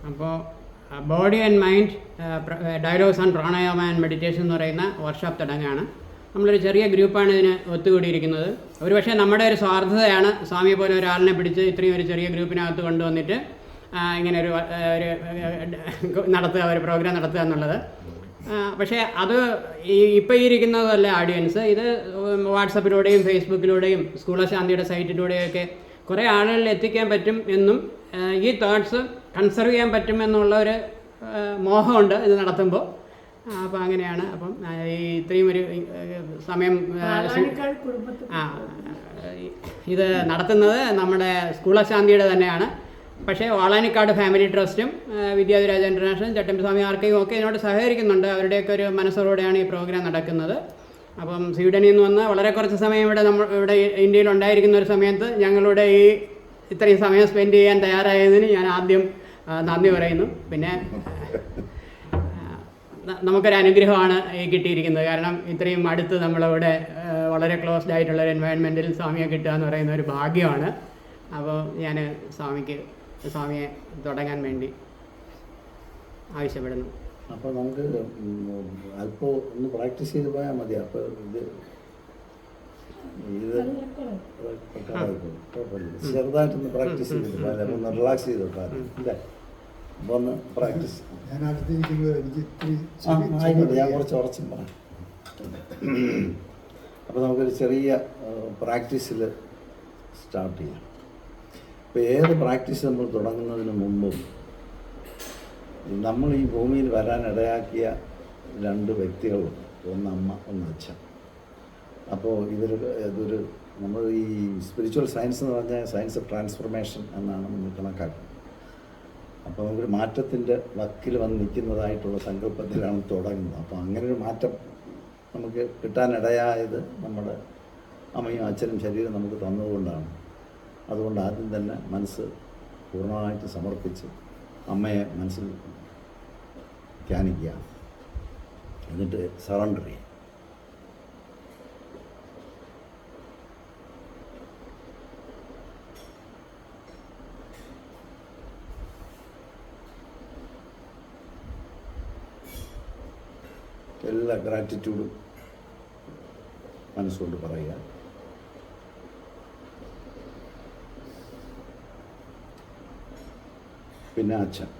അപ്പോൾ body and mind dialogues and pranayama and meditation എന്ന് പറയുന്ന വർക്ക്ഷോപ്പ് തുടങ്ങുകയാണ്. നമ്മളൊരു ചെറിയ ഗ്രൂപ്പാണ് ഇതിന് ഒത്തുകൂടിയിരിക്കുന്നത്. ഒരുപക്ഷെ നമ്മുടെ ഒരു സ്വാർത്ഥതയാണ് സ്വാമിയെ പോലെ ഒരാളിനെ പിടിച്ച് ഇത്രയും ഒരു ചെറിയ ഗ്രൂപ്പിനകത്ത് കൊണ്ടുവന്നിട്ട് ഇങ്ങനെ ഒരു നടത്തുക, ഒരു പ്രോഗ്രാം നടത്തുക എന്നുള്ളത്. പക്ഷേ അത് ഇപ്പോൾ ഇരിക്കുന്നതല്ല ഓഡിയൻസ്. ഇത് വാട്സപ്പിലൂടെയും ഫേസ്ബുക്കിലൂടെയും സ്കൂൾ ശാന്തിയുടെ സൈറ്റിലൂടെയൊക്കെ കുറേ ആളുകളിൽ എത്തിക്കാൻ പറ്റും എന്നും ഈ തോട്ട്സ് കൺസർവ് ചെയ്യാൻ പറ്റുമെന്നുള്ള ഒരു മോഹമുണ്ട് ഇത് നടത്തുമ്പോൾ. അപ്പോൾ അങ്ങനെയാണ്. അപ്പം ഇത്രയും ഒരു സമയം ഇത് നടത്തുന്നത് നമ്മുടെ സ്കൂൾ ശാന്തിയുടെ തന്നെയാണ്. പക്ഷേ വാളാനിക്കാട് ഫാമിലി ട്രസ്റ്റും വിദ്യാധിരാജ ഇൻ്റർനാഷണൽ, ചട്ടമ്പിസ്വാമി ആർക്കൈവും ഒക്കെ ഇതിനോട് സഹകരിക്കുന്നുണ്ട്. അവരുടെയൊക്കെ ഒരു മനസ്സോടെയാണ് ഈ പ്രോഗ്രാം നടക്കുന്നത്. അപ്പം സ്വീഡനിൽ നിന്ന് വന്ന് വളരെ കുറച്ച് സമയം ഇവിടെ ഇന്ത്യയിൽ ഉണ്ടായിരിക്കുന്ന ഒരു സമയത്ത് ഞങ്ങളുടെ ഈ ഇത്രയും സമയം സ്പെൻഡ് ചെയ്യാൻ തയ്യാറായതിന് ഞാൻ ആദ്യം നന്ദി പറയുന്നു. പിന്നെ നമുക്കൊരു അനുഗ്രഹമാണ് ഈ കിട്ടിയിരിക്കുന്നത്. കാരണം ഇത്രയും അടുത്ത് നമ്മളിവിടെ വളരെ ക്ലോസ്ഡ് ആയിട്ടുള്ള ഒരു എൻവയൺമെൻറ്റിൽ സ്വാമിയെ കിട്ടുക എന്ന് പറയുന്ന ഒരു ഭാഗ്യമാണ്. അപ്പോൾ ഞാൻ സ്വാമിയെ തുടങ്ങാൻ വേണ്ടി ആവശ്യപ്പെടുന്നു. അപ്പോൾ നമുക്ക് അല്പം ഒന്ന് പ്രാക്ടീസ് ചെയ്ത് പോയാൽ മതി. അപ്പോൾ ചെറുതായിട്ടൊന്ന് പ്രാക്ടീസ് ചെയ്തിട്ട് പോയാൽ ഒന്ന് റിലാക്സ് ചെയ്ത് വെക്കാം അല്ലേ? അപ്പോൾ ഒന്ന് പ്രാക്ടീസ്. ആയിക്കോട്ടെ, ഞാൻ കുറച്ച് ഉറച്ചും പറയാം. അപ്പോൾ നമുക്കൊരു ചെറിയ പ്രാക്ടീസിൽ സ്റ്റാർട്ട് ചെയ്യാം. ഇപ്പോൾ ഏത് പ്രാക്ടീസ് നമ്മൾ തുടങ്ങുന്നതിന് മുമ്പും നമ്മൾ ഈ ഭൂമിയിൽ വരാനിടയാക്കിയ രണ്ട് വ്യക്തികളുണ്ട്. ഒന്ന് അമ്മ, ഒന്ന് അച്ഛൻ. അപ്പോൾ ഇതൊരു നമ്മൾ ഈ സ്പിരിച്വൽ സയൻസ് എന്ന് പറഞ്ഞാൽ സയൻസ് ഓഫ് ട്രാൻസ്ഫർമേഷൻ എന്നാണ് നമ്മൾ കണക്കാക്കുന്നത്. അപ്പോൾ നമുക്കൊരു മാറ്റത്തിൻ്റെ വക്കിൽ വന്ന് നിൽക്കുന്നതായിട്ടുള്ള സങ്കല്പത്തിലാണ് തുടങ്ങുന്നത്. അപ്പോൾ അങ്ങനെ ഒരു മാറ്റം നമുക്ക് കിട്ടാനിടയായത് നമ്മുടെ അമ്മയും അച്ഛനും ശരീരം നമുക്ക് തന്നതുകൊണ്ടാണ്. അതുകൊണ്ട് ആദ്യം തന്നെ മനസ്സ് പൂർണ്ണമായിട്ട് സമർപ്പിച്ച് അമ്മയെ മനസ്സിൽ ധ്യാനിക്കുക, എന്നിട്ട് സറണ്ടർ ചെയ്യുക. എല്ലാ ഗ്രാറ്റിറ്റ്യൂഡും മനസ്സുകൊണ്ട് പറയുക. പിന്നെ അച്ഛൻ,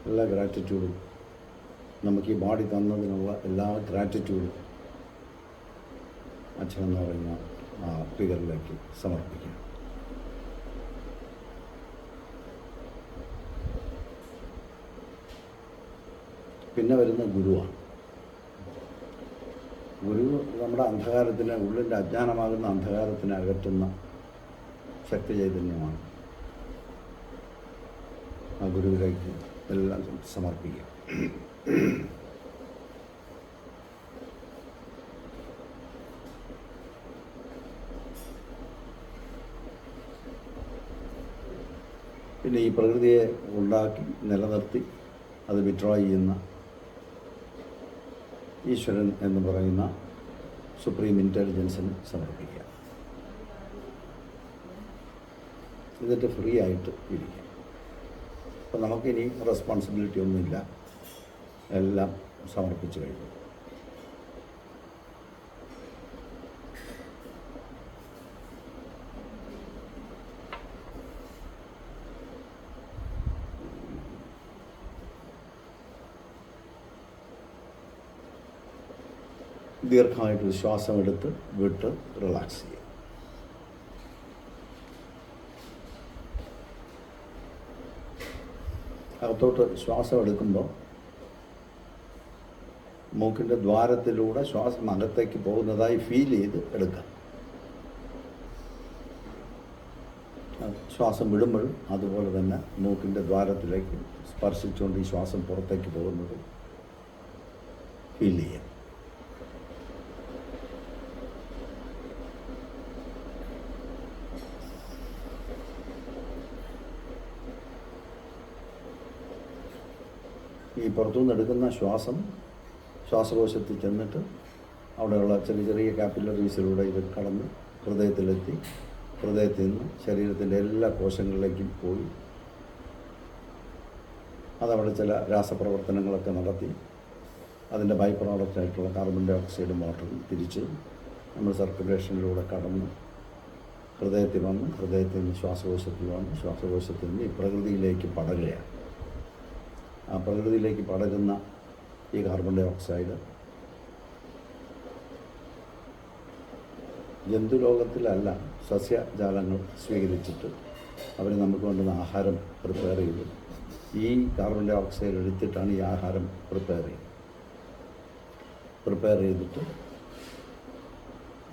എല്ലാ ഗ്രാറ്റിറ്റ്യൂഡും നമുക്ക് ഈ ബോഡി തന്നതിനുള്ള എല്ലാ ഗ്രാറ്റിറ്റ്യൂഡും അച്ഛനെന്ന് പറയുന്ന ആ ഫിഗറിലേക്ക് സമർപ്പിക്കുക. പിന്നെ വരുന്ന ഗുരുവാണ്. ഗുരു നമ്മുടെ അന്ധകാരത്തിനെ, ഉള്ളിൻ്റെ അജ്ഞാനമാകുന്ന അന്ധകാരത്തിനെ അകറ്റുന്ന ശക്തി ചൈതന്യമാണ്. ആ ഗുരുവിലേക്ക് എല്ലാം സമർപ്പിക്കുക. പിന്നെ ഈ പ്രകൃതിയെ ഉണ്ടാക്കി നിലനിർത്തി അത് വിഡ്രോ ചെയ്യുന്ന ഈശ്വരൻ എന്ന് പറയുന്ന സുപ്രീം ഇൻ്റലിജൻസിന് സമർപ്പിക്കുക. എന്നിട്ട് ഫ്രീ ആയിട്ട് ഇരിക്കുക. അപ്പോൾ നമുക്കിനി റെസ്പോൺസിബിലിറ്റി ഒന്നുമില്ല, എല്ലാം സമർപ്പിച്ചു കഴിഞ്ഞു. ദീർഘമായിട്ടൊരു ശ്വാസം എടുത്ത് വിട്ട് റിലാക്സ് ചെയ്യുക. അകത്തോട്ട് ശ്വാസം എടുക്കുമ്പോൾ മൂക്കിൻ്റെ ദ്വാരത്തിലൂടെ ശ്വാസം അകത്തേക്ക് പോകുന്നതായി ഫീൽ ചെയ്ത് എടുക്കാം. ശ്വാസം വിടുമ്പോഴും അതുപോലെ തന്നെ മൂക്കിൻ്റെ ദ്വാരത്തിലേക്ക് സ്പർശിച്ചുകൊണ്ട് ഈ ശ്വാസം പുറത്തേക്ക് പോകുന്നത് ഫീൽ ചെയ്യാം. ഈ പുറത്തുനിന്ന് എടുക്കുന്ന ശ്വാസം ശ്വാസകോശത്തിൽ ചെന്നിട്ട് അവിടെയുള്ള ചെറിയ ചെറിയ കാപ്പിലറീസിലൂടെ ഇത് കടന്ന് ഹൃദയത്തിലെത്തി ഹൃദയത്തിൽ നിന്ന് ശരീരത്തിൻ്റെ എല്ലാ കോശങ്ങളിലേക്കും പോയി അതവിടെ ചില രാസപ്രവർത്തനങ്ങളൊക്കെ നടത്തി അതിൻ്റെ ബൈ പ്രോഡക്റ്റായിട്ടുള്ള കാർബൺ ഡൈ ഓക്സൈഡ് വാട്ടറും തിരിച്ച് നമ്മൾ സർക്കുലേഷനിലൂടെ കടന്ന് ഹൃദയത്തിൽ വന്ന് ഹൃദയത്തിൽ നിന്ന് ശ്വാസകോശത്തിൽ വന്ന് ശ്വാസകോശത്തിൽ നിന്ന് ഈ പ്രകൃതിയിലേക്ക് പടരുകയാണ്. ആ പ്രകൃതിയിലേക്ക് പടരുന്ന ഈ കാർബൺ ഡൈ ഓക്സൈഡ് ജന്തുലോകത്തിലല്ല സസ്യജാലങ്ങൾ സ്വീകരിച്ചിട്ട് അവർ നമുക്ക് വേണ്ടുന്ന ആഹാരം പ്രിപ്പയർ ചെയ്ത് ഈ കാർബൺ ഡൈ ഓക്സൈഡ് എടുത്തിട്ടാണ് ഈ ആഹാരം പ്രിപ്പയർ ചെയ്തിട്ട്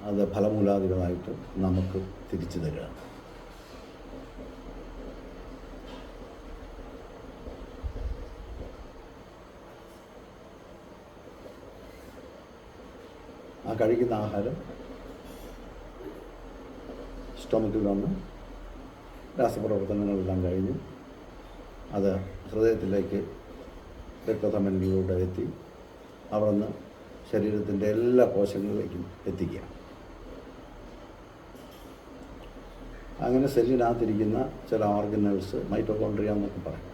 അത് ഫലമൂലാദികളായിട്ട് നമുക്ക് തിരിച്ചു തരിക. ആ കഴിക്കുന്ന ആഹാരം സ്റ്റൊമക്കിൽ വന്ന് രാസപ്രവർത്തനങ്ങളെല്ലാം കഴിഞ്ഞ് അത് ഹൃദയത്തിലേക്ക് രക്തധമനികളിലൂടെ എത്തി അവിടെ നിന്ന് ശരീരത്തിൻ്റെ എല്ലാ കോശങ്ങളിലേക്കും എത്തിക്കുക. അങ്ങനെ സെല്ലിനകത്തിരിക്കുന്ന ചില ഓർഗനൽസ് മൈറ്റോകോൺട്രിയ എന്നൊക്കെ പറയും,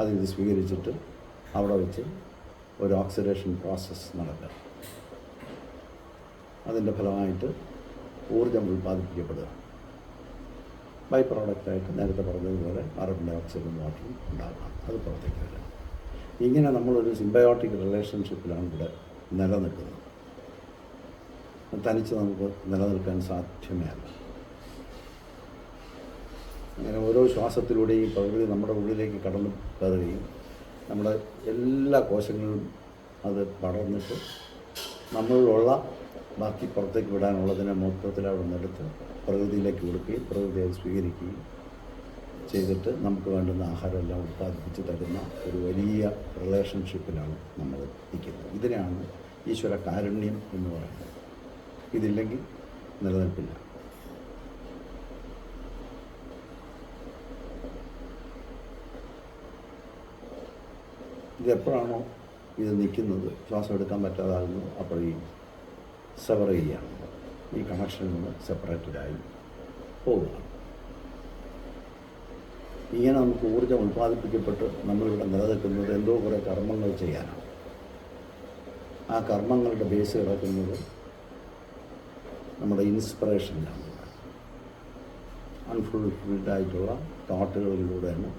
അതിത് സ്വീകരിച്ചിട്ട് അവിടെ വെച്ച് ഒരു ഓക്സിഡേഷൻ പ്രോസസ്സ് നടക്കുക. അതിൻ്റെ ഫലമായിട്ട് ഊർജം ഉൽപ്പാദിപ്പിക്കപ്പെടുക. ബൈ പ്രോഡക്റ്റായിട്ട് നേരത്തെ പറഞ്ഞതുപോലെ കാർബൺ ഡൈ ഓക്സൈഡും വാട്ടറും ഉണ്ടാകാം, അത് പുറത്തേക്ക് വരാം. ഇങ്ങനെ നമ്മളൊരു സിംബയോട്ടിക് റിലേഷൻഷിപ്പിലാണ് ഇവിടെ നിലനിൽക്കുന്നത്. തനിച്ച് നമുക്ക് നിലനിൽക്കാൻ സാധ്യമേ അല്ല. അങ്ങനെ ഓരോ ശ്വാസത്തിലൂടെയും പ്രകൃതി നമ്മുടെ ഉള്ളിലേക്ക് കടന്നു കയറുകയും നമ്മുടെ എല്ലാ കോശങ്ങളിലും അത് പടർന്നിട്ട് നമ്മളിലുള്ള ബാക്കി പുറത്തേക്ക് വിടാനുള്ളതിനെ മൊത്തത്തിൽ അവിടെ നിന്നെടുത്ത് പ്രകൃതിയിലേക്ക് കൊടുക്കുകയും പ്രകൃതി അത് സ്വീകരിക്കുകയും ചെയ്തിട്ട് നമുക്ക് വേണ്ടുന്ന ആഹാരമെല്ലാം ഉത്പാദിപ്പിച്ച് തരുന്ന ഒരു വലിയ റിലേഷൻഷിപ്പിലാണ് നമ്മൾ നിൽക്കുന്നത്. ഇതിനെയാണ് ഈശ്വര കാരുണ്യം എന്ന് പറയുന്നത്. ഇതില്ലെങ്കിൽ നിലനിൽപ്പില്ല. ഇതെപ്പോഴാണോ ഇത് നിൽക്കുന്നത്, ശ്വാസം എടുക്കാൻ പറ്റാതാകുന്നത്, അപ്പോൾ ഈ സെവർ ചെയ്യുകയാണ്, ഈ കണക്ഷനിൽ നിന്ന് സെപ്പറേറ്റഡായി പോവുകയാണ്. ഇങ്ങനെ നമുക്ക് ഊർജ്ജം ഉൽപ്പാദിപ്പിക്കപ്പെട്ട് നമ്മളിവിടെ നിലനിൽക്കുന്നത് എന്തോ കുറേ കർമ്മങ്ങൾ ചെയ്യാനാണ്. ആ കർമ്മങ്ങളുടെ ബേസ് കിടക്കുന്നത് നമ്മുടെ ഇൻസ്പിറേഷനിലാണ്. അൺഫുൾഫിൽഡായിട്ടുള്ള തോട്ടുകളിലൂടെയാണ്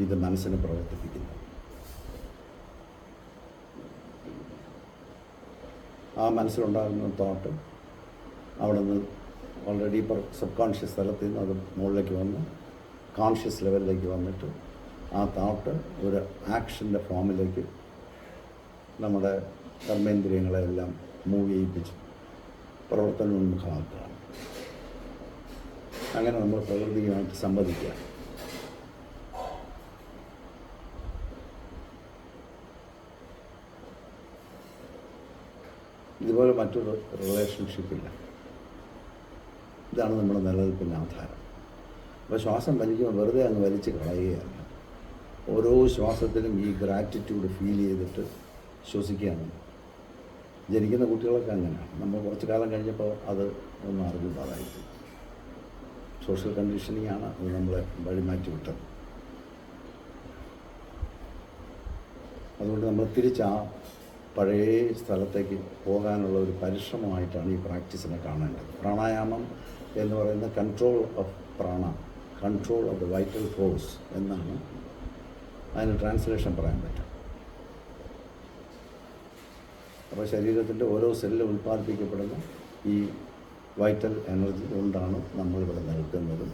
ഇത് മനസ്സിനെ പ്രവർത്തിപ്പിക്കുന്നത്. ആ മനസ്സിലുണ്ടാകുന്ന തോട്ട് അവിടെ നിന്ന് വളരെ ഡീപ്പർ സബ് കോൺഷ്യസ് തലത്തിൽ നിന്ന് അത് മുകളിലേക്ക് വന്ന് കോൺഷ്യസ് ലെവലിലേക്ക് വന്നിട്ട് ആ തോട്ട് ഒരു ആക്ഷൻ്റെ ഫോമിലേക്ക് നമ്മുടെ കർമ്മേന്ദ്രിയങ്ങളെല്ലാം മൂവ് ചെയ്യിപ്പിച്ച് പ്രവർത്തനോന്മുഖമാക്കുകയാണ്. അങ്ങനെ നമ്മൾ പ്രകൃതിയുമായിട്ട് സംവദിക്കുക. ഇതുപോലെ മറ്റൊരു റിലേഷൻഷിപ്പില്ല. ഇതാണ് നമ്മുടെ നിലനിൽപ്പിൻ്റെ ആധാരം. അപ്പോൾ ശ്വാസം വലിക്കുമ്പോൾ വെറുതെ അങ്ങ് വലിച്ച് കളയുകയല്ല. ഓരോ ശ്വാസത്തിലും ഈ ഗ്രാറ്റിറ്റ്യൂഡ് ഫീൽ ചെയ്തിട്ട് ശ്വസിക്കുകയാണ്. ജനിക്കുന്ന കുട്ടികളൊക്കെ അങ്ങനെയാണ്. നമ്മൾ കുറച്ച് കാലം കഴിഞ്ഞപ്പോൾ അത് ഒന്നും അറിഞ്ഞില്ലാതായിട്ട് സോഷ്യൽ കണ്ടീഷനിങ് ആണ് അത് നമ്മളെ വഴിമാറ്റി വിട്ടത്. അതുകൊണ്ട് നമ്മൾ തിരിച്ച് ആ പഴയ സ്ഥലത്തേക്ക് പോകാനുള്ള ഒരു പരിശ്രമമായിട്ടാണ് ഈ പ്രാക്ടീസിനെ കാണേണ്ടത്. പ്രാണായാമം എന്ന് പറയുന്ന control of prana, control of the vital force എന്നാണ് അതിന് ട്രാൻസ്ലേഷൻ പറയാൻ പറ്റും. അപ്പോൾ ശരീരത്തിൻ്റെ ഓരോ സെല്ലും ഉൽപ്പാദിപ്പിക്കപ്പെടുന്ന ഈ വൈറ്റൽ എനർജി കൊണ്ടാണ് നമ്മളിവിടെ നിൽക്കുന്നതും.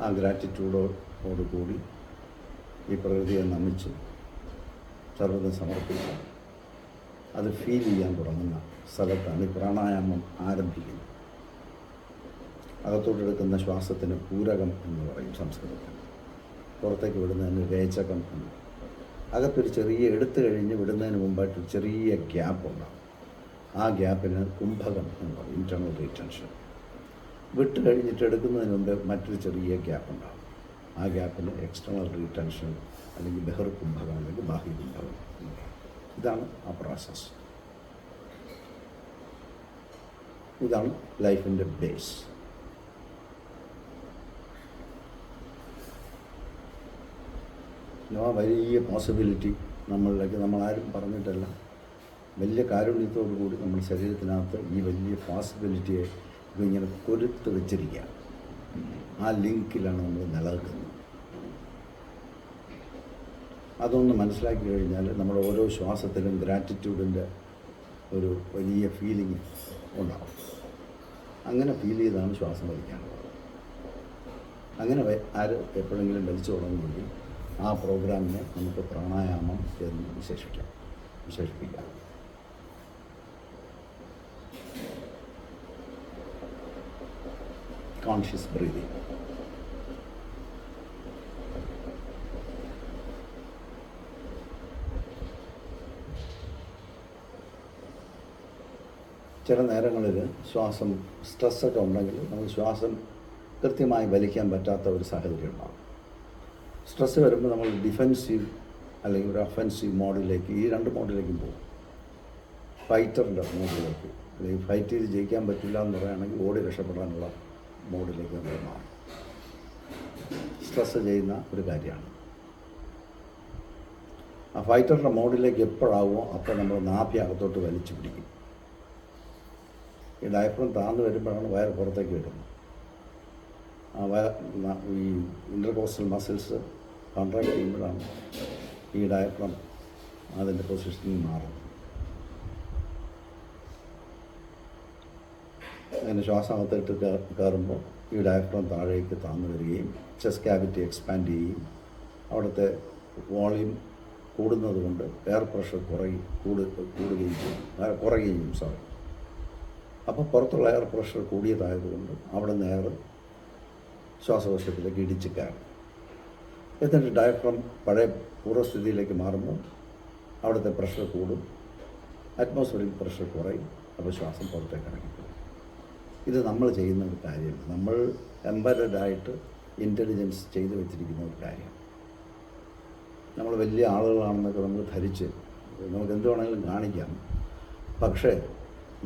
ആ ഗ്രാറ്റിറ്റ്യൂഡോടുകൂടി ഈ പ്രകൃതിയെ നമിച്ച് സർവ്വതും സമർപ്പിച്ച് അത് ഫീൽ ചെയ്യാൻ തുടങ്ങുന്ന സ്ഥലത്താണ് ഈ പ്രാണായാമം ആരംഭിക്കുന്നത്. അകത്തോട്ടെടുക്കുന്ന ശ്വാസത്തിന് പൂരകം എന്ന് പറയും സംസ്കൃതത്തിൽ. പുറത്തേക്ക് വിടുന്നതിന് രേചകം എന്ന്. അകത്തൊരു ചെറിയ എടുത്തു കഴിഞ്ഞ് വിടുന്നതിന് മുമ്പായിട്ടൊരു ചെറിയ ഗ്യാപ്പ് ഉണ്ടാകും. ആ ഗ്യാപ്പിന് കുംഭകം എന്ന് പറയും, ഇൻറ്റേർണൽ റീറ്റൻഷൻ. വിട്ട് കഴിഞ്ഞിട്ട് എടുക്കുന്നതിന് മുമ്പ് മറ്റൊരു ചെറിയ ഗ്യാപ്പ് ഉണ്ടാകും. ആ ഗ്യാപ്പിന് എക്സ്റ്റേണൽ റീറ്റൻഷൻ അല്ലെങ്കിൽ ബഹിർകുംഭകം അല്ലെങ്കിൽ ബാഹ്യകുംഭകം. ഇതാണ് ആ പ്രോസസ്സ്. ഇതാണ് ലൈഫിൻ്റെ ബേസ്. വലിയ പോസിബിലിറ്റി നമ്മളിലേക്ക് നമ്മളാരും പറഞ്ഞിട്ടല്ല, വലിയ കാരുണ്യത്തോടു കൂടി നമ്മുടെ ശരീരത്തിനകത്ത് ഈ വലിയ പോസിബിലിറ്റിയെ ഇതിങ്ങനെ കൊരുത്ത് വെച്ചിരിക്കുക. ആ ലിങ്കിലാണ് നമ്മൾ നിലനിൽക്കുന്നത്. അതൊന്ന് മനസ്സിലാക്കി കഴിഞ്ഞാൽ നമ്മുടെ ഓരോ ശ്വാസത്തിലും ഗ്രാറ്റിറ്റ്യൂഡിൻ്റെ ഒരു വലിയ ഫീലിംഗ് ഉണ്ടാവും. അങ്ങനെ ഫീൽ ചെയ്താണ് ശ്വാസം വലിക്കാനുള്ളത്. അങ്ങനെ ആര് എപ്പോഴെങ്കിലും വലിച്ചു തുടങ്ങുമെങ്കിൽ ആ പ്രോഗ്രാമിനെ നമുക്ക് പ്രാണായാമം എന്ന് വിശേഷിപ്പിക്കാം. Conscious breathing. ചില നേരങ്ങളിൽ ശ്വാസം സ്ട്രെസ്സൊക്കെ ഉണ്ടെങ്കിൽ നമുക്ക് ശ്വാസം കൃത്യമായി വലിക്കാൻ പറ്റാത്ത ഒരു സാഹചര്യം ഉണ്ടാകും. സ്ട്രെസ്സ് വരുമ്പോൾ നമ്മൾ ഡിഫെൻസീവ് അല്ലെങ്കിൽ ഒരു അഫെൻസീവ് മോഡിലേക്ക്, ഈ രണ്ട് മോഡിലേക്കും പോകും. ഫൈറ്ററിൻ്റെ മോഡിലേക്ക്, അല്ലെങ്കിൽ ഫൈറ്റ് ചെയ്ത് ജയിക്കാൻ പറ്റില്ല എന്ന് പറയുകയാണെങ്കിൽ ഓടി രക്ഷപ്പെടാനുള്ള മോഡിലേക്ക് നമ്മൾ മാറും. സ്ട്രെസ്സ് ചെയ്യുന്ന ഒരു കാര്യമാണ്. ആ ഫൈറ്ററിൻ്റെ മോഡിലേക്ക് എപ്പോഴാവുമോ അപ്പോൾ നമ്മൾ നാഭി അകത്തോട്ട് വലിച്ചു പിടിക്കും. ഈ ഡയഫ്രം താഴ്ന്നു വരുമ്പോഴാണ് വയർ പുറത്തേക്ക് വരുന്നത്. ഈ ഇൻ്റർകോസ്റ്റൽ മസിൽസ് കോൺട്രാക്ട് ചെയ്യുമ്പോഴാണ് ഈ ഡയഫ്രം അതിൻ്റെ പൊസിഷനിൽ മാറുന്നത്. അങ്ങനെ ശ്വാസം അകത്തിട്ട് കയറുമ്പോൾ ഈ ഡയഫ്രം താഴേക്ക് താഴ്ന്നു വരികയും ചെസ്റ്റ് ക്യാവിറ്റി എക്സ്പാൻഡ് ചെയ്യുകയും അവിടുത്തെ വോളിയം കൂടുന്നത് കൊണ്ട് എയർ പ്രഷർ കൂടുകയും ചെയ്യും. അപ്പോൾ പുറത്തുള്ള എയർ പ്രഷർ കൂടിയതായതുകൊണ്ട് അവിടെ നിന്ന് എയർ ശ്വാസകോശത്തിലേക്ക് ഇടിച്ച് കയറും. എന്നിട്ട് ഡയഫ്രം പഴയ പൂർവ്വസ്ഥിതിയിലേക്ക് മാറുമ്പോൾ അവിടുത്തെ പ്രഷർ കൂടും, അറ്റ്മോസ്ഫിയറിക് പ്രഷർ കുറയും, അപ്പോൾ ശ്വാസം പുറത്തേക്ക് ഇറങ്ങിപ്പോകും. ഇത് നമ്മൾ ചെയ്യുന്ന ഒരു കാര്യമാണ്. നമ്മൾ എംബഡഡായിട്ട് ഇൻ്റലിജൻസ് ചെയ്തു വെച്ചിരിക്കുന്ന ഒരു കാര്യം. നമ്മൾ വലിയ ആളുകളാണെന്നൊക്കെ നമ്മൾ ധരിച്ച് നമുക്ക് എന്ത് വേണമെങ്കിലും കാണിക്കാം. പക്ഷേ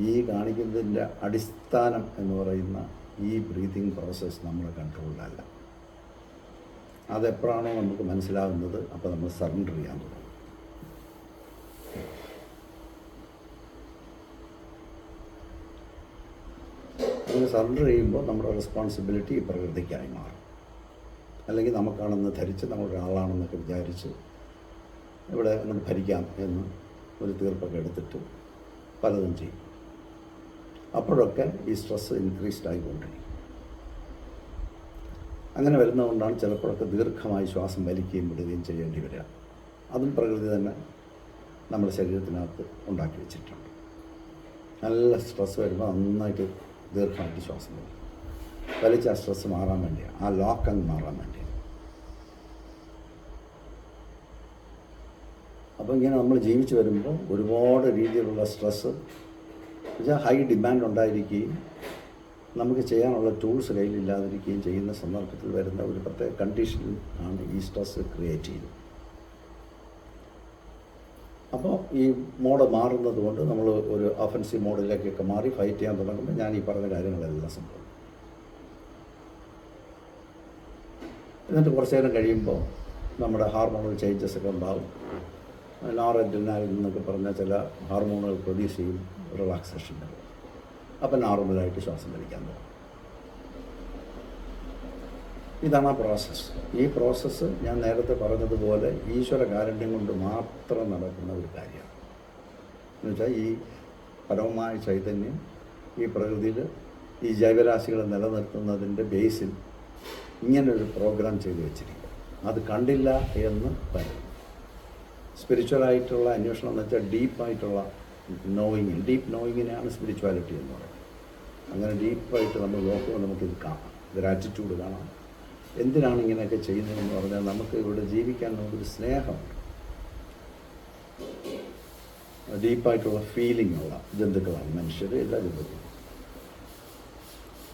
ഈ കാണിക്കുന്നതിൻ്റെ അടിസ്ഥാനം എന്ന് പറയുന്ന ഈ ബ്രീതിങ് പ്രോസസ്സ് നമ്മുടെ കൺട്രോളിലല്ല. അതെപ്പോഴാണോ നമുക്ക് മനസ്സിലാകുന്നത് അപ്പോൾ നമ്മൾ സറണ്ടർ ചെയ്യാൻ തുടങ്ങും. അങ്ങനെ സറണ്ടർ ചെയ്യുമ്പോൾ നമ്മുടെ റെസ്പോൺസിബിലിറ്റി പ്രകൃതിക്കായി മാറും. അല്ലെങ്കിൽ നമുക്കാണെന്ന് ധരിച്ച് നമ്മളൊരാളാണെന്നൊക്കെ വിചാരിച്ച് ഇവിടെ നമ്മൾ ഭരിക്കാം എന്ന് ഒരു തീർപ്പൊക്കെ എടുത്തിട്ട് പലതും ചെയ്യും. അപ്പോഴൊക്കെ ഈ സ്ട്രെസ്സ് ഇൻക്രീസ്ഡ് ആയിക്കൊണ്ടിരിക്കും. അങ്ങനെ വരുന്നതുകൊണ്ടാണ് ചിലപ്പോഴൊക്കെ ദീർഘമായി ശ്വാസം വലിക്കുകയും വിടുകയും ചെയ്യേണ്ടി വരിക. അതും പ്രകൃതി തന്നെ നമ്മുടെ ശരീരത്തിനകത്ത് ഉണ്ടാക്കി വെച്ചിട്ടുണ്ട്. നല്ല സ്ട്രെസ്സ് വരുമ്പോൾ നന്നായിട്ട് ദീർഘമായിട്ട് ശ്വാസം വലിച്ച് ആ സ്ട്രെസ്സ് മാറാൻ വേണ്ടിയാണ്, ആ ലോക്കങ്ങ് മാറാൻ വേണ്ടിയാണ്. അപ്പോൾ ഇങ്ങനെ നമ്മൾ ജീവിച്ച് വരുമ്പോൾ ഒരുപാട് രീതിയിലുള്ള സ്ട്രെസ്സ് ഹൈ ഡിമാൻഡ് ഉണ്ടായിരിക്കുകയും നമുക്ക് ചെയ്യാനുള്ള ടൂൾസ് കയ്യിലില്ലാതിരിക്കുകയും ചെയ്യുന്ന സന്ദർഭത്തിൽ വരുന്ന ഒരു പ്രത്യേക കണ്ടീഷനിൽ ആണ് ഈ സ്ട്രെസ് ക്രിയേറ്റ് ചെയ്യുന്നത്. അപ്പോൾ ഈ മോഡ് മാറുന്നത് കൊണ്ട് നമ്മൾ ഒരു ഒഫൻസീവ് മോഡിലേക്കൊക്കെ മാറി ഫൈറ്റ് ചെയ്യാൻ തുടങ്ങുമ്പോൾ ഞാൻ ഈ പറഞ്ഞ കാര്യങ്ങളെല്ലാം സംഭവിക്കും. എന്നിട്ട് കുറച്ച് നേരം കഴിയുമ്പോൾ നമ്മുടെ ഹാർമോണൽ ചേഞ്ചസ് ഒക്കെ ഉണ്ടാകും. നോറഡ്രിനാലിൻ എന്നൊക്കെ പറഞ്ഞാൽ ചില ഹാർമോണുകൾ പ്രൊഡ്യൂസ് ചെയ്യും റിലാക്സേഷൻ്റെ. അപ്പം നോർമലായിട്ട് ശ്വാസം വലിക്കാൻ തുടങ്ങും. ഇതാണ് ആ പ്രോസസ്സ്. ഈ പ്രോസസ്സ് ഞാൻ നേരത്തെ പറഞ്ഞതുപോലെ ഈശ്വര കാരുണ്യം കൊണ്ട് മാത്രം നടക്കുന്ന ഒരു കാര്യമാണ്. എന്നുവെച്ചാൽ ഈ പരമമായ ചൈതന്യം ഈ പ്രകൃതിയിൽ ഈ ജൈവരാശികളെ നിലനിർത്തുന്നതിൻ്റെ ബേസിൽ ഇങ്ങനൊരു പ്രോഗ്രാം ചെയ്തു വെച്ചിരിക്കുക. അത് കണ്ടില്ല എന്ന് പറയും. സ്പിരിച്വലായിട്ടുള്ള അന്വേഷണം എന്ന് വെച്ചാൽ ഡീപ്പായിട്ടുള്ള ഡീപ്പ് നോയിങ്ങിനെയാണ് സ്പിരിച്വാലിറ്റി എന്ന് പറയുന്നത്. അങ്ങനെ ഡീപ്പായിട്ട് നമ്മൾ നോക്കുമ്പോൾ നമുക്കിത് കാണാം, ഗ്രാറ്റിറ്റ്യൂഡ് കാണാം. എന്തിനാണ് ഇങ്ങനെയൊക്കെ ചെയ്യുന്നതെന്ന് പറഞ്ഞാൽ നമുക്ക് ഇവിടെ ജീവിക്കാൻ നമുക്കൊരു സ്നേഹമുണ്ട്, ഡീപ്പായിട്ടുള്ള ഫീലിംഗ് ഉള്ള ജന്തുക്കളാണ് മനുഷ്യർ, എല്ലാ ജന്തുക്കളും.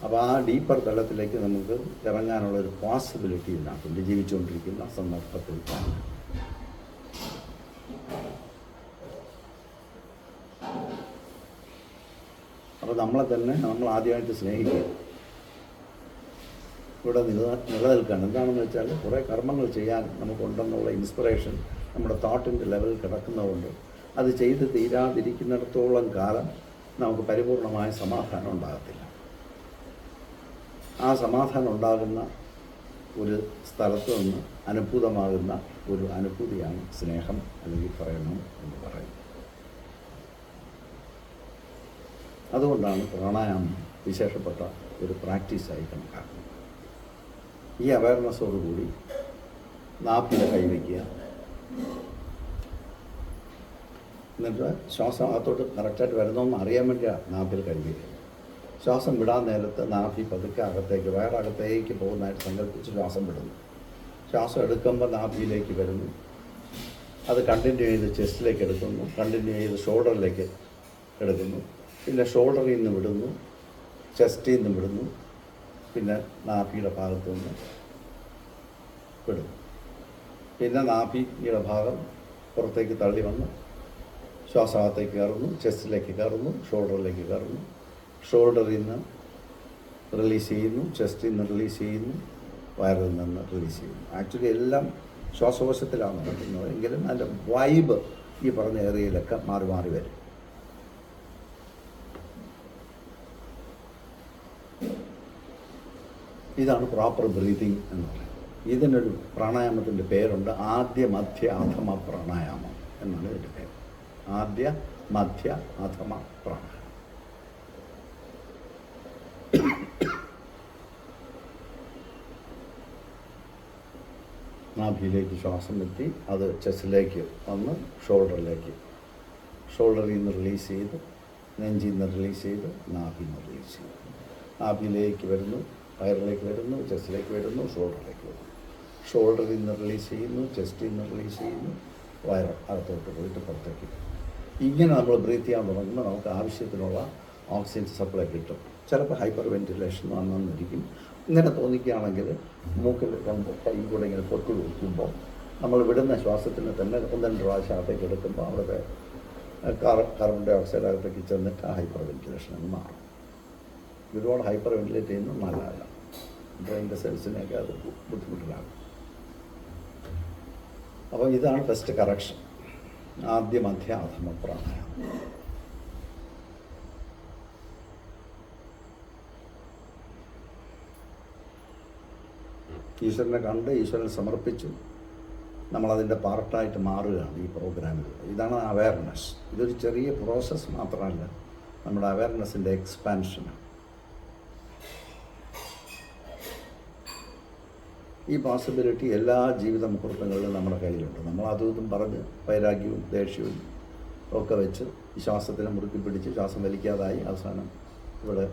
അപ്പോൾ ആ ഡീപ്പർ തലത്തിലേക്ക് നമുക്ക് ഇറങ്ങാനുള്ളൊരു പോസിബിലിറ്റി ഇതിനകത്തുണ്ട് ജീവിച്ചുകൊണ്ടിരിക്കുന്ന സന്ദർഭത്തിൽ തന്നെ. അപ്പോൾ നമ്മളെ തന്നെ നമ്മൾ ആദ്യമായിട്ട് സ്നേഹിക്കുക. ഇവിടെ നിലനിൽക്കുകയാണ്. എന്താണെന്ന് വെച്ചാൽ കുറേ കർമ്മങ്ങൾ ചെയ്യാൻ നമുക്കുണ്ടെന്നുള്ള ഇൻസ്പിറേഷൻ നമ്മുടെ തോട്ടിൻ്റെ ലെവലിൽ കിടക്കുന്നതുകൊണ്ട് അത് ചെയ്ത് തീരാതിരിക്കുന്നിടത്തോളം കാലം നമുക്ക് പരിപൂർണമായ സമാധാനം ഉണ്ടാകത്തില്ല. ആ സമാധാനം ഉണ്ടാകുന്ന ഒരു സ്ഥലത്ത് നിന്ന് അനുഭൂതമാകുന്ന ഒരു അനുഭൂതിയാണ് സ്നേഹം അല്ലെങ്കിൽ പ്രേമം എന്ന് പറയുന്നത്. അതുകൊണ്ടാണ് പ്രാണായാമം വിശേഷപ്പെട്ട ഒരു പ്രാക്ടീസായി കണക്കാക്കുന്നത്. ഈ അവയർനെസ്സോടുകൂടി നാഭിയിൽ കൈവയ്ക്കുക, എന്നിട്ട് ശ്വാസം അകത്തോട്ട് കറക്റ്റായിട്ട് വരുന്നതെന്ന് അറിയാൻ വേണ്ടിയാണ് നാഭിൽ കൈവയ്ക്കുക. ശ്വാസം വിടാൻ നേരത്ത് നാഭി പതുക്കെ അകത്തേക്ക് വയറകത്തേക്ക് പോകുന്നതായിട്ട് സങ്കല്പിച്ച് ശ്വാസം വിടുന്നു. ശ്വാസം എടുക്കുമ്പോൾ നാഭിയിലേക്ക് വരുന്നു, അത് കണ്ടിന്യൂ ചെയ്ത് ചെസ്റ്റിലേക്ക് എടുക്കുന്നു, കണ്ടിന്യൂ ചെയ്ത് ഷോൾഡറിലേക്ക് എടുക്കുന്നു, പിന്നെ ഷോൾഡറിൽ നിന്ന് വിടുന്നു, ചെസ്റ്റിൽ നിന്ന് വിടുന്നു, പിന്നെ നാഭിയുടെ ഭാഗത്തു നിന്ന് വിടുന്നു. പിന്നെ നാഭിയുടെ ഭാഗം പുറത്തേക്ക് തള്ളി വന്ന് ശ്വാസഭാഗത്തേക്ക് കയറുന്നു, ചെസ്റ്റിലേക്ക് കയറുന്നു, ഷോൾഡറിലേക്ക് കയറുന്നു, ഷോൾഡറിൽ നിന്ന് റിലീസ് ചെയ്യുന്നു, ചെസ്റ്റിൽ നിന്ന് റിലീസ് ചെയ്യുന്നു, വയറിൽ നിന്ന് റിലീസ് ചെയ്യുന്നു. ആക്ച്വലി എല്ലാം ശ്വാസകോശത്തിലാണ് നടക്കുന്നത്, എങ്കിലും അതിൻ്റെ വൈബ് ഈ പറഞ്ഞ ഏരിയയിലൊക്കെ മാറി മാറി വരും. ഇതാണ് പ്രോപ്പർ ബ്രീതിങ് എന്ന് പറയുന്നത്. ഇതിനൊരു പ്രാണായാമത്തിൻ്റെ പേരുണ്ട്, ആദ്യ മധ്യ അധമ പ്രാണായാമം എന്നാണ് ഇതിൻ്റെ പേര്. ആദ്യ മധ്യ അധമ പ്രാണായാമം. നാഭിയിലേക്ക് ശ്വാസം എത്തി, അത് ചെസ്റ്റിലേക്ക് വന്ന് ഷോൾഡറിലേക്ക്, ഷോൾഡറിൽ നിന്ന് റിലീസ് ചെയ്ത്, നെഞ്ചിൽ നിന്ന് റിലീസ് ചെയ്ത്, നാഭിയിൽ നിന്ന് റിലീസ് ചെയ്ത്, നാഭിയിലേക്ക് വരുന്നു, വയറിലേക്ക് വരുന്നു, ചെസ്റ്റിലേക്ക് വരുന്നു, ഷോൾഡറിലേക്ക് വരുന്നു, ഷോൾഡറിൽ നിന്ന് റിലീസ് ചെയ്യുന്നു, ചെസ്റ്റിൽ നിന്ന് റിലീസ് ചെയ്യുന്നു, വയർ അകത്തോട്ട് പോയിട്ട് പുറത്തേക്ക്. ഇങ്ങനെ നമ്മൾ ബ്രീത്ത് ചെയ്യാൻ തുടങ്ങുമ്പോൾ നമുക്ക് ആവശ്യത്തിനുള്ള ഓക്സിജൻ സപ്ലൈ കിട്ടും. ചിലപ്പോൾ ഹൈപ്പർ വെൻറ്റിലേഷൻ വന്നിരിക്കും. ഇങ്ങനെ തോന്നിക്കുകയാണെങ്കിൽ മൂക്കിൽ കൈ കൂടെ ഇങ്ങനെ പൊട്ടി വയ്ക്കുമ്പോൾ നമ്മൾ വിടുന്ന ശ്വാസത്തിന് തന്നെ 1-2 പ്രാവശ്യം അകത്തേക്ക് എടുക്കുമ്പോൾ അവിടുത്തെ കാർബൺ ഡൈ ഓക്സൈഡ് അകത്തേക്ക് ചെന്നിട്ട് ആ ഹൈപ്പർ വെൻറ്റിലേഷൻ എന്ന് മാറും. ഒരുപാട് ഹൈപ്പർ വെൻറ്റിലേറ്റ് ചെയ്യുന്നത് നല്ലതല്ല, ബ്രെയിനിൻ്റെ സെൽസിനെയൊക്കെ അത് ബുദ്ധിമുട്ടിലാകും. അപ്പോൾ ഇതാണ് ഫസ്റ്റ് കറക്ഷൻ, ആദ്യ മധ്യ അധമ പ്രാണായാമം. ഈശ്വരനെ കണ്ട് ഈശ്വരനെ സമർപ്പിച്ചു നമ്മളതിൻ്റെ പാർട്ടായിട്ട് മാറുകയാണ് ഈ പ്രോഗ്രാമിൽ. ഇതാണ് അവയർനെസ്. ഇതൊരു ചെറിയ പ്രോസസ്സ് മാത്രമല്ല, നമ്മുടെ അവയർനെസ്സിൻ്റെ എക്സ്പാൻഷനാണ്. ഈ പോസിബിലിറ്റി എല്ലാ ജീവിത മുഹൂർത്തങ്ങളിലും നമ്മുടെ കയ്യിലുണ്ട്. നമ്മൾ അതും ഇതും പറഞ്ഞ് വൈരാഗ്യവും ദേഷ്യവും ഒക്കെ വെച്ച് ഈ ശ്വാസത്തിനെ മുറുക്കി പിടിച്ച് ശ്വാസം വലിക്കാതായി അവസാനം ഇവിടെ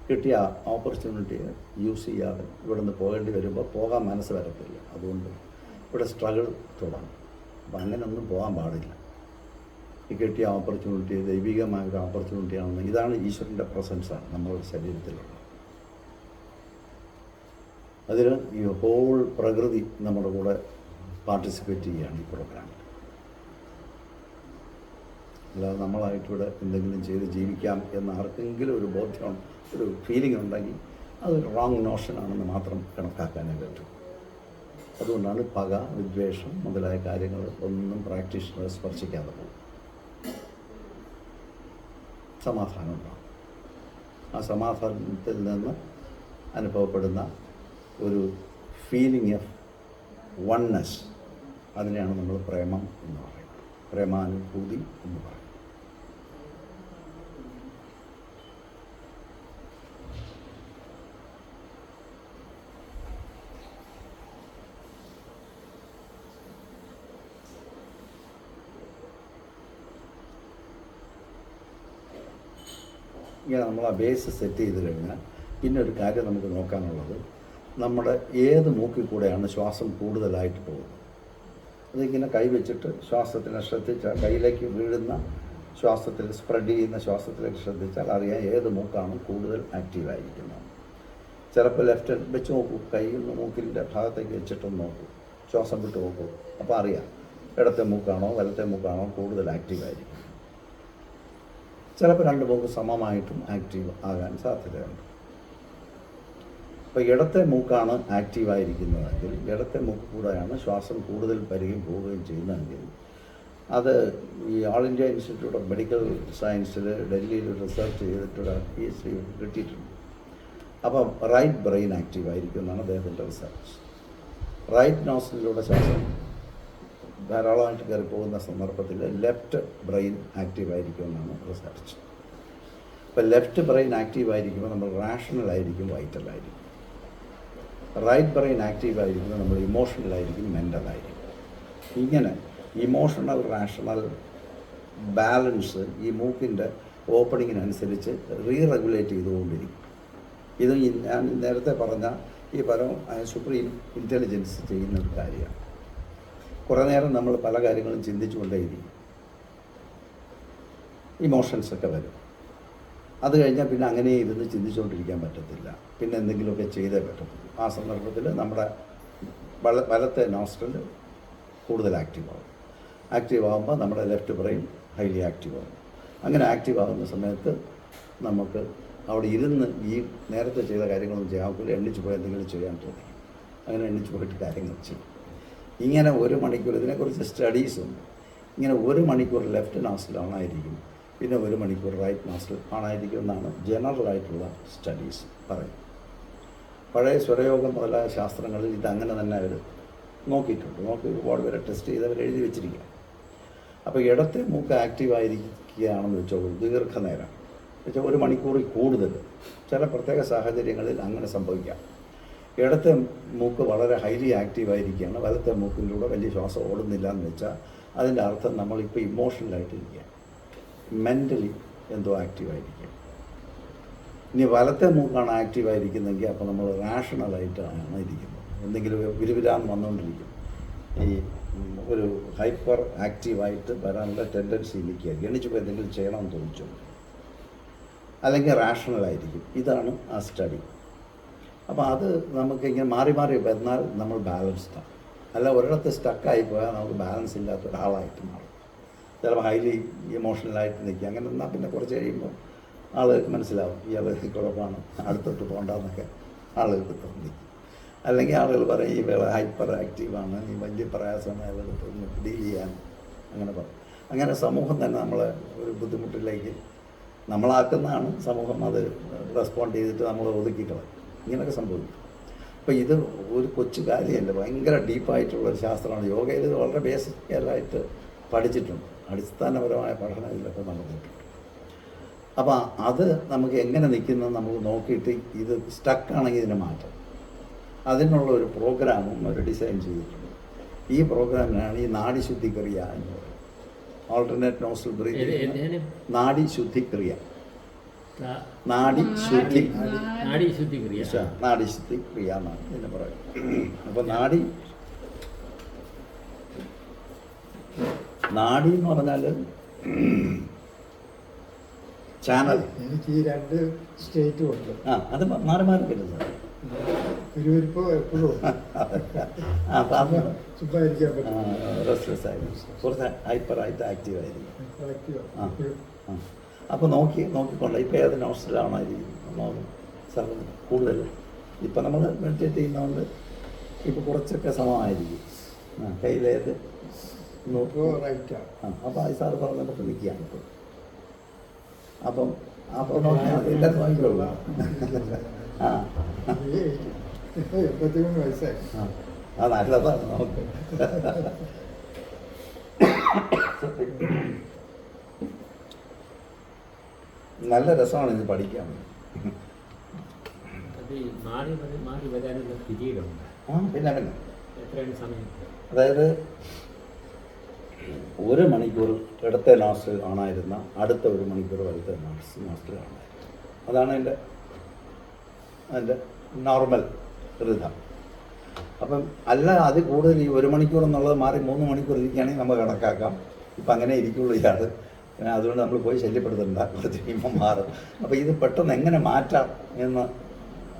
കിട്ടിയ ഓപ്പർച്യൂണിറ്റിയെ യൂസ് ചെയ്യാതെ ഇവിടെ നിന്ന് പോകേണ്ടി വരുമ്പോൾ പോകാൻ മനസ്സ് വരത്തില്ല. അതുകൊണ്ട് ഇവിടെ സ്ട്രഗിൾ തുടങ്ങും. അപ്പം അങ്ങനെയൊന്നും പോകാൻ പാടില്ല. ഈ കിട്ടിയ ഓപ്പർച്യൂണിറ്റി ദൈവികമായൊരു ഓപ്പർച്യൂണിറ്റിയാണെന്ന്, ഇതാണ് ഈശ്വരൻ്റെ പ്രസൻസാണ് നമ്മളുടെ ശരീരത്തിലുള്ളത്. അതിൽ ഈ ഹോൾ പ്രകൃതി നമ്മുടെ കൂടെ പാർട്ടിസിപ്പേറ്റ് ചെയ്യുകയാണ് ഈ പ്രോഗ്രാമിൽ. അല്ലാതെ നമ്മളായിട്ടിവിടെ എന്തെങ്കിലും ചെയ്ത് ജീവിക്കാം എന്ന് ആർക്കെങ്കിലും ഒരു ബോധ്യം, ഒരു ഫീലിംഗ് ഉണ്ടെങ്കിൽ അതൊരു റോങ് നോഷനാണെന്ന് മാത്രം കണക്കാക്കാനേ പറ്റും. അതുകൊണ്ടാണ് പക, വിദ്വേഷം മുതലായ കാര്യങ്ങൾ ഒന്നും പ്രാക്ടീഷണർ സ്പർശിക്കാതെ പോകും. സമാധാനം ഉണ്ടാകും. ആ സമാധാനത്തിൽ നിന്ന് അനുഭവപ്പെടുന്ന ഒരു ഫീലിംഗ് ഓഫ് വൺനെസ്, അതിനെയാണ് നമ്മൾ പ്രേമം എന്ന് പറയുന്നത്, പ്രേമാനുഭൂതി എന്ന് പറയുന്നത്. ഇങ്ങനെ നമ്മൾ ആ ബേസ് സെറ്റ് ചെയ്ത് കഴിഞ്ഞാൽ പിന്നെ ഒരു കാര്യം നമുക്ക് നോക്കാനുള്ളത്, നമ്മുടെ ഏത് മൂക്കിൽ കൂടെയാണ് ശ്വാസം കൂടുതലായിട്ട് പോകുന്നത്. അതിങ്ങനെ കൈവച്ചിട്ട് ശ്വാസത്തിനെ ശ്രദ്ധിച്ചാൽ, കയ്യിലേക്ക് വീഴുന്ന ശ്വാസത്തിൽ സ്പ്രെഡ് ചെയ്യുന്ന ശ്വാസത്തിലേക്ക് ശ്രദ്ധിച്ചാൽ അറിയാം ഏത് മൂക്കാണ് കൂടുതൽ ആക്റ്റീവായിരിക്കുന്നത്. ചിലപ്പോൾ ലെഫ്റ്റ് വെച്ച് നോക്കൂ, കൈ മൂക്കിൻ്റെ ഭാഗത്തേക്ക് വെച്ചിട്ടൊന്ന് നോക്കൂ, ശ്വാസം വിട്ട് നോക്കൂ, അപ്പോൾ അറിയാം ഇടത്തെ മൂക്കാണോ വലത്തെ മൂക്കാണോ കൂടുതൽ ആക്റ്റീവായിരിക്കും. ചിലപ്പോൾ രണ്ട് മൂക്ക് സമമായിട്ടും ആക്റ്റീവ് ആകാൻ സാധ്യതയുണ്ട്. അപ്പോൾ ഇടത്തെ മൂക്കാണ് ആക്റ്റീവായിരിക്കുന്നതെങ്കിൽ, ഇടത്തെ മൂക്ക് കൂടെയാണ് ശ്വാസം കൂടുതൽ വരികയും പോവുകയും ചെയ്യുന്നതെങ്കിൽ, അത് ഈ all India institute of medical സയൻസിൽ ഡൽഹിയിൽ റിസർച്ച് ചെയ്തിട്ടുള്ള PhD കിട്ടിയിട്ടുണ്ട്. അപ്പം റൈറ്റ് ബ്രെയിൻ ആക്റ്റീവായിരിക്കും എന്നാണ് അദ്ദേഹത്തിൻ്റെ റിസർച്ച്. റൈറ്റ് നോസിലൂടെ ശ്വാസം ധാരാളമായിട്ട് കയറി പോകുന്ന സന്ദർഭത്തിൽ ലെഫ്റ്റ് ബ്രെയിൻ ആക്റ്റീവായിരിക്കും എന്നാണ് റിസർച്ച്. അപ്പോൾ ലെഫ്റ്റ് ബ്രെയിൻ ആക്റ്റീവായിരിക്കുമ്പോൾ നമ്മൾ റാഷണലായിരിക്കും, വൈറ്റലായിരിക്കും. റൈറ്റ് ബ്രെയിൻ ആക്റ്റീവായിരിക്കുമ്പോൾ നമ്മൾ ഇമോഷണലായിരിക്കും, മെൻ്റലായിരിക്കും. ഇങ്ങനെ ഇമോഷണൽ റാഷണൽ ബാലൻസ് ഈ മൂക്കിൻ്റെ ഓപ്പണിങ്ങിനനുസരിച്ച് റീറെഗുലേറ്റ് ചെയ്തുകൊണ്ടിരിക്കും. ഇത് ഞാൻ നേരത്തെ പറഞ്ഞ ഈ സുപ്രീം ഇൻ്റലിജൻസ് ചെയ്യുന്ന ഒരു കാര്യമാണ്. കുറേ നേരം നമ്മൾ പല കാര്യങ്ങളും ചിന്തിച്ചുകൊണ്ടേയിരിക്കും, ഇമോഷൻസൊക്കെ വരും. അത് കഴിഞ്ഞാൽ പിന്നെ അങ്ങനെ ഇരുന്ന് ചിന്തിച്ചുകൊണ്ടിരിക്കാൻ പറ്റത്തില്ല, പിന്നെ എന്തെങ്കിലുമൊക്കെ ചെയ്തേ പറ്റത്തുള്ളൂ. ആ സന്ദർഭത്തിൽ നമ്മുടെ വലത്തെ നോസ്ട്രൽ കൂടുതൽ ആക്റ്റീവ് ആകുമ്പോൾ നമ്മുടെ ലെഫ്റ്റ് ബ്രെയിൻ ഹൈലി ആക്റ്റീവ് ആകും. അങ്ങനെ ആക്റ്റീവ് ആകുന്ന സമയത്ത് നമുക്ക് അവിടെ ഇരുന്ന് ഈ നേരത്തെ ചെയ്ത കാര്യങ്ങളൊന്നും ചെയ്യാൻ ഒക്കില്ല, എണ്ണിച്ച് പോയി എന്തെങ്കിലും ചെയ്യാൻ തോന്നി. അങ്ങനെ എണ്ണിച്ച് പോയിട്ട് കാര്യങ്ങൾ ചെയ്യും. ഇങ്ങനെ 1 മണിക്കൂർ, ഇതിനെക്കുറിച്ച് സ്റ്റഡീസുണ്ട്. ഇങ്ങനെ 1 മണിക്കൂർ ലെഫ്റ്റ് നോസ്ട്രൽ ഓണായിരിക്കും, പിന്നെ 1 മണിക്കൂർ റൈറ്റ് നോസ്ട്രൽ ഓണായിരിക്കും എന്നാണ് ജനറലായിട്ടുള്ള സ്റ്റഡീസ് പറയുന്നത്. പഴയ സ്വരയോഗം മുതലായ ശാസ്ത്രങ്ങളിൽ ഇതങ്ങനെ തന്നെ അവർ നോക്കിയിട്ടുണ്ട്. ഒരുപാട് പേരെ ടെസ്റ്റ് ചെയ്ത് അവർ എഴുതി വെച്ചിരിക്കുക. അപ്പോൾ ഇടത്തെ മൂക്ക് ആക്റ്റീവായിരിക്കുകയാണെന്ന് വെച്ചോളൂ ദീർഘനേരം, വെച്ചാൽ 1 മണിക്കൂറിൽ കൂടുതൽ ചില പ്രത്യേക സാഹചര്യങ്ങളിൽ അങ്ങനെ സംഭവിക്കാം. ഇടത്തെ മൂക്ക് വളരെ ഹൈലി ആക്റ്റീവായിരിക്കുകയാണ്, വലത്തെ മൂക്കിലൂടെ വലിയ ശ്വാസം ഓടുന്നില്ല എന്ന് വെച്ചാൽ അതിൻ്റെ അർത്ഥം നമ്മളിപ്പോൾ ഇമോഷണലായിട്ടിരിക്കുക, മെൻ്റലി എന്തോ ആക്റ്റീവായിരിക്കുക. ഇനി വലത്തെ മൂക്കാണ് ആക്റ്റീവായിരിക്കുന്നതെങ്കിൽ അപ്പോൾ നമ്മൾ റാഷണലായിട്ടാണ് ഇരിക്കുന്നത്. എന്തെങ്കിലും വിരുവിരാന്ന് വന്നുകൊണ്ടിരിക്കും, ഈ ഒരു ഹൈപ്പർ ആക്റ്റീവായിട്ട് വരാനുള്ള ടെൻഡൻസി നിൽക്കുക, ഗണിച്ചപ്പോൾ എന്തെങ്കിലും ചെയ്യണമെന്ന് തോന്നിച്ചു, അല്ലെങ്കിൽ റാഷണലായിരിക്കും. ഇതാണ് ആ സ്റ്റഡി. അപ്പോൾ അത് നമുക്കിങ്ങനെ മാറി മാറി വന്നാൽ നമ്മൾ ബാലൻസ്ഡാണ്. അല്ല ഒരിടത്ത് സ്റ്റക്കായി പോയാൽ നമുക്ക് ബാലൻസ് ഇല്ലാത്ത ഒരാളായിട്ട് മാറും. ചിലപ്പോൾ ഹൈലി ഇമോഷണലായിട്ട് നിൽക്കുക. അങ്ങനെ എന്നാൽ പിന്നെ കുറച്ച് കഴിയുമ്പോൾ ആളുകൾക്ക് മനസ്സിലാവും ഇയാൾ കുഴപ്പമാണ്, അടുത്തോട്ട് പോകണ്ടെന്നൊക്കെ ആളുകൾക്ക് തോന്നി. അല്ലെങ്കിൽ ആളുകൾ പറയും ഈ വേള ഹൈപ്പർ ആക്റ്റീവാണ്, ഈ വലിയ പ്രയാസമാണ് അയാൾക്ക് ഡീൽ ചെയ്യാൻ, അങ്ങനെ പറയും. അങ്ങനെ സമൂഹം തന്നെ നമ്മളെ ഒരു ബുദ്ധിമുട്ടിലേക്ക് നമ്മളാക്കുന്നതാണ്. സമൂഹം അത് റെസ്പോണ്ട് ചെയ്തിട്ട് നമ്മൾ ഒതുക്കിക്കളയും. ഇങ്ങനെയൊക്കെ സംഭവിക്കും. അപ്പോൾ ഇത് ഒരു കൊച്ചു കാര്യമല്ല, ഭയങ്കര ഡീപ്പായിട്ടുള്ളൊരു ശാസ്ത്രമാണ്. യോഗയിൽ ഇത് വളരെ ബേസിക്കലായിട്ട് പഠിച്ചിട്ടുണ്ട്, അടിസ്ഥാനപരമായ പഠനം ഇതിലൊക്കെ നടന്നിട്ടുണ്ട്. അപ്പോൾ അത് നമുക്ക് എങ്ങനെ നിൽക്കുന്നത് നമുക്ക് നോക്കിയിട്ട് ഇത് സ്റ്റക്കാണെങ്കിൽ ഇതിനെ മാറ്റാം. അതിനുള്ള ഒരു പ്രോഗ്രാമും അവർ ഡിസൈൻ ചെയ്തിട്ടുണ്ട്. ഈ പ്രോഗ്രാമിനാണ് ഈ നാഡി ശുദ്ധിക്രിയ എന്ന് പറയുന്നത്. ഓൾട്ടർനേറ്റ് നോസ്ട്രൽ ബ്രീത്തിങ്, നാഡി ശുദ്ധിക്രിയ, നാഡി ശുദ്ധിക്രിയ എന്നാണ് ഇതിനെ പറയുന്നത്. അപ്പോൾ നാഡി എന്ന് പറഞ്ഞാൽ ചാനൽ. എനിക്ക് ഈ 2 സ്റ്റേറ്റും ഉണ്ട്. അത് മാറി മാറി വരുന്നത് റെസ്റ്റ്ലെസ് ആയിരുന്നു, കുറച്ച് ഹൈപ്പറായിട്ട് ആക്റ്റീവ് ആയിരിക്കും. അപ്പോൾ നോക്കിക്കൊണ്ട് ഇപ്പോൾ ഏത് നോസ്ട്രലാണോ ഇരിക്കുന്നത് കൂടുതൽ. ഇപ്പം നമ്മൾ മെഡിറ്റേറ്റ് ചെയ്യുന്നതുകൊണ്ട് ഇപ്പോൾ കുറച്ചൊക്കെ സമമായിരിക്കും. കയ്യിലേത് റൈറ്റാണ്. അപ്പോൾ ഈ സാറ് പറഞ്ഞപ്പോൾ നിൽക്കുകയാണ് ഇപ്പോൾ. അപ്പം നോക്കിയാൽ എല്ലാവരും നോക്കിക്കോളൂ. 83 വയസ്സായി. നല്ലതാണ് നമുക്ക്. നല്ല രസമാണ് ഇത് പഠിക്കാൻ. പിന്നെ അതായത് 1 മണിക്കൂർ ഇടത്തെ നോസ്ട്രൽ ആണായിരുന്ന അടുത്ത 1 മണിക്കൂർ വലത്തെ നോസ്ട്രൽ ആണായിരുന്നു. അതാണ് അതിൻ്റെ നോർമൽ റിതം. അപ്പം അല്ല അത് കൂടുതൽ ഈ 1 മണിക്കൂർ എന്നുള്ളത് മാറി 3 മണിക്കൂർ ഇരിക്കുകയാണെങ്കിൽ നമുക്ക് കണക്കാക്കാം. ഇപ്പം അങ്ങനെ ഇരിക്കുള്ളൂ ഇയാൾ. അതുകൊണ്ട് നമ്മൾ പോയി ശല്യപ്പെടുത്തണ്ട, കുറച്ച് കഴിയുമ്പോൾ മാറും. അപ്പോൾ ഇത് പെട്ടെന്ന് എങ്ങനെ മാറ്റാം എന്ന്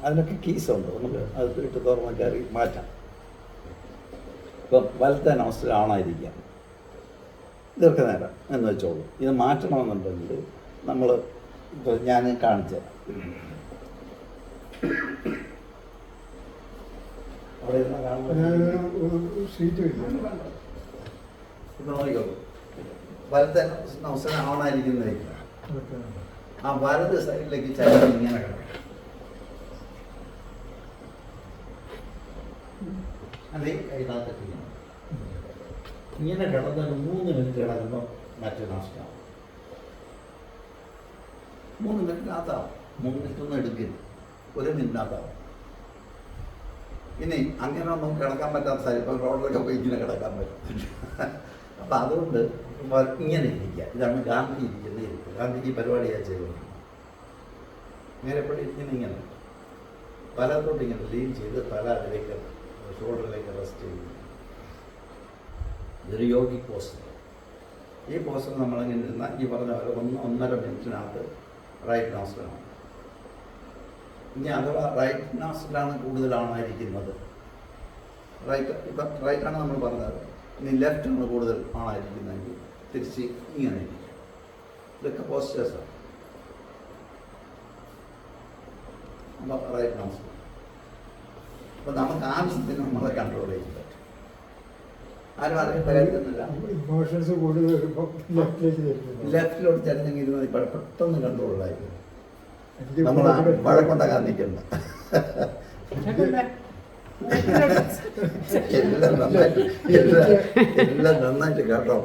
അതിനൊക്കെ കീസുണ്ട്, നമുക്ക് അത് ഇട്ട് തുറന്ന് കയറി മാറ്റാം. ഇപ്പം വലത്തെ നോസ്ട്രൽ ആണായിരിക്കുക ദീർഘനേരം എന്ന് വെച്ചോളൂ. ഇത് മാറ്റണമെന്നുണ്ടെങ്കിൽ നമ്മൾ ഇപ്പോൾ ഞാൻ കാണിച്ചു തരാം. അവിടെ ഇരുന്ന് കാണുമ്പോൾ ഷീറ്റും ഇല്ല. ഇപ്പൊ നോക്കിക്കോളൂ, വലത്തെ അവസരം ആവണായിരിക്കുന്നതായിരിക്കും. ഓക്കെ. ആ വലത് സൈഡിലേക്ക് ചരിഞ്ഞ് ഇങ്ങനെ കിടക്കും. അല്ലെ കൈതാത്തിട്ടില്ല. ഇങ്ങനെ കിടന്നിട്ട് 3 മിനിറ്റ് കിടക്കുമ്പോൾ മറ്റു നഷ്ടമാവും. 3 മിനിറ്റിനകത്താവും. 3 മിനിറ്റൊന്നും എടുക്കില്ല, 1 മിനിറ്റിനകത്താവും. ഇനി അങ്ങനെ ഒന്നും കിടക്കാൻ പറ്റാത്ത സ്ഥലം ഇപ്പം റോഡിലൊക്കെ പോയി ഇങ്ങനെ കിടക്കാൻ പറ്റും. അപ്പം അതുകൊണ്ട് ഇങ്ങനെ ഇരിക്കുക. ഇതാണ് ഗാന്ധി ഇരിക്കുന്ന ഇരിക്കുക. ഗാന്ധിക്ക് ഈ പരിപാടിയാണ് ചെയ്യുന്നത്. ഇങ്ങനെ എപ്പോഴും ഇങ്ങനെ തലത്തോട്ട് ഇങ്ങനെ ലീൻ ചെയ്ത് തല അതിലേക്ക് ഷോൾഡറിലേക്ക് റെസ്റ്റ് ചെയ്യുന്നു. ഇതൊരു യോഗിക് പോസ്റ്റർ. ഈ പോസ്റ്റർ നമ്മളിങ്ങനെ ഇരുന്നാൽ ഈ പറഞ്ഞ പോലെ 1-1.5 മിനിറ്റിനകത്ത് റൈറ്റ് നോസ്റ്റിലാണ്. ഇനി അഥവാ റൈറ്റ് നോസ്റ്റിലാണ് കൂടുതലാണായിരിക്കുന്നത്, ഇപ്പം റൈറ്റാണ് നമ്മൾ പറഞ്ഞത്, ഇനി ലെഫ്റ്റാണ് കൂടുതൽ ആണായിരിക്കുന്നതെങ്കിൽ തിരിച്ച് ഇങ്ങനെ ഇരിക്കും. ഇതൊക്കെ പോസ്റ്റേഴ്സാണ്. അപ്പോൾ റൈറ്റ് നോസ്റ്റിൽ. അപ്പോൾ നമുക്ക് ആവശ്യത്തിന് നമ്മളെ കൺട്രോൾ ചെയ്യാൻ പറ്റും. ആരും അറിയേണ്ട കാര്യമൊന്നുമില്ല. ഇമോഷൻസ് കൂടുതൽ വരുമ്പോൾ ലെഫ്റ്റിലേക്ക് തരുന്നു. ലെഫ്റ്റിലോട്ട് ചരിഞ്ഞെങ്കിൽ പെട്ടെന്ന് കൺട്രോളായിരിക്കും. എനിക്ക് നമ്മൾ വഴക്കുണ്ടാക്കാൻ നിൽക്കണ്ട. എല്ലാം നന്നായിട്ട് കേട്ടോ.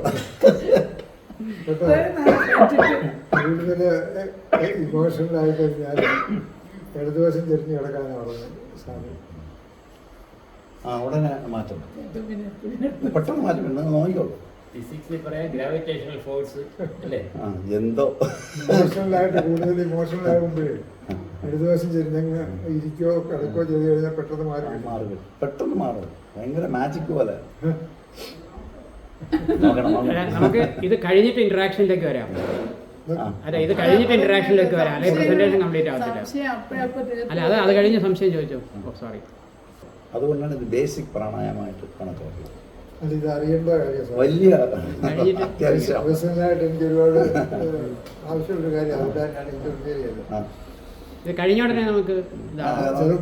കൂടുതൽ ഇമോഷണലായി കഴിഞ്ഞാൽ ഇടതുവശം തിരിഞ്ഞ് കിടക്കാനാണ് പറഞ്ഞത് സാധനം. ഉടനെ മാറ്റം, പെട്ടെന്ന് മാറ്റം നിങ്ങൾ നോക്കിക്കോളൂ. ഫിസിക്സിൽ പറയാൻ ഗ്രാവിറ്റേഷണൽ ഫോഴ്സ് അല്ലേ? എന്തോ ഇമോഷണലായിട്ട് കൂടുതൽ ഇമോഷണലാകുമ്പോഴേ ഇടതുവശം ചെരിഞ്ഞങ്ങ് ഇരിക്കോ കിടക്കോ ചെയ്ത് കഴിഞ്ഞാൽ പെട്ടെന്ന് മാറി. പെട്ടെന്ന് മാറും. ഭയങ്കര മാജിക് പോലെ. നമുക്ക് ഇത് കഴിഞ്ഞിട്ട് ഇന്ററാക്ഷനിലേക്ക് വരാം. അല്ല, ഇത് കഴിഞ്ഞിട്ട് ഇന്ററാക്ഷനിലേക്ക് വരാം, അല്ലെങ്കിൽ പ്രസന്റേഷൻ കംപ്ലീറ്റ് ആവത്തില്ല. അല്ല, അത് കഴിഞ്ഞ് സംശയം ചോദിച്ചോ. സോറി. അതുകൊണ്ടാണ് ഇത് ബേസിക് പ്രാണായാമമായിട്ട് കണക്കാക്കിയത്. അല്ല, ഇത് അറിയേണ്ട കാര്യം വലിയ അത്യാവശ്യം. പേഴ്സണലായിട്ട് എനിക്ക് ഒരുപാട് ആവശ്യമുള്ള കാര്യം. അതുകൊണ്ടാണ് ഞാൻ ഇന്റർവ്യൂ ചെയ്തത്. ഇത് കഴിഞ്ഞ ഉടനെ നമുക്ക് ഇതാ ചെറു